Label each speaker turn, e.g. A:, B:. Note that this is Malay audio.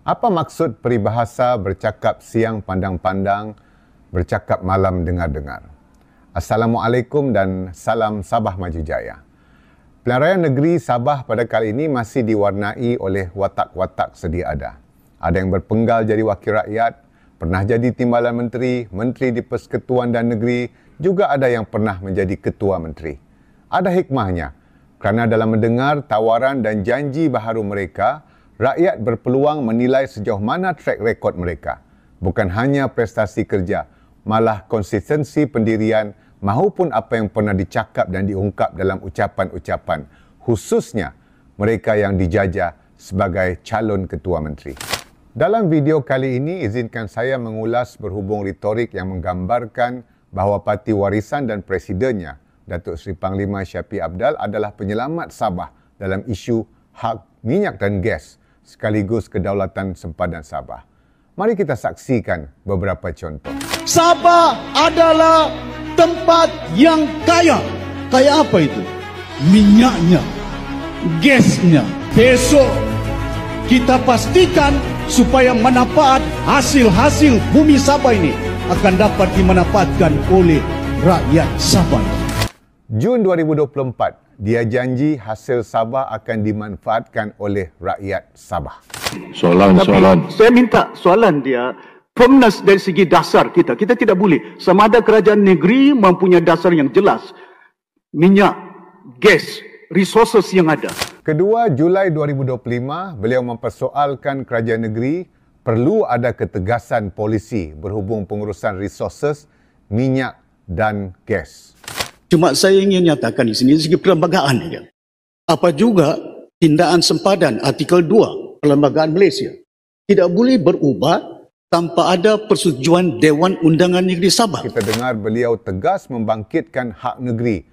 A: Apa maksud peribahasa bercakap siang pandang-pandang, bercakap malam dengar-dengar? Assalamualaikum dan salam Sabah Maju Jaya. Pilihan Raya Negeri Sabah pada kali ini masih diwarnai oleh watak-watak sedia ada. Ada yang berpenggal jadi wakil rakyat, pernah jadi timbalan menteri, menteri di Persekutuan dan Negeri, juga ada yang pernah menjadi ketua menteri. Ada hikmahnya, kerana dalam mendengar tawaran dan janji baharu mereka, rakyat berpeluang menilai sejauh mana track record mereka. Bukan hanya prestasi kerja, malah konsistensi pendirian mahupun apa yang pernah dicakap dan diungkap dalam ucapan-ucapan, khususnya mereka yang dijajah sebagai calon ketua menteri. Dalam video kali ini, izinkan saya mengulas berhubung retorik yang menggambarkan bahawa parti warisan dan presidennya, Datuk Seri Panglima Shafie Apdal adalah penyelamat Sabah dalam isu hak minyak dan gas sekaligus kedaulatan sempadan Sabah. Mari kita saksikan beberapa contoh.
B: Sabah adalah tempat yang kaya. Kaya apa itu? Minyaknya, gasnya. Besok kita pastikan supaya manfaat hasil-hasil bumi Sabah ini akan dapat dimanfaatkan oleh rakyat Sabah.
A: Jun 2024, dia janji hasil Sabah akan dimanfaatkan oleh rakyat Sabah.
C: Soalan.
D: Saya minta soalan dia, firmness dari segi dasar kita. Kita tidak boleh. Sama ada kerajaan negeri mempunyai dasar yang jelas. Minyak, gas, resources yang ada.
A: Kedua, Julai 2025, beliau mempersoalkan kerajaan negeri perlu ada ketegasan polisi berhubung pengurusan resources, minyak dan gas.
B: Cuma saya ingin nyatakan di sini segi perlembagaan. Apa juga tindakan sempadan artikel 2 Perlembagaan Malaysia tidak boleh berubah tanpa ada persetujuan Dewan Undangan Negeri Sabah.
A: Kita dengar beliau tegas membangkitkan hak negeri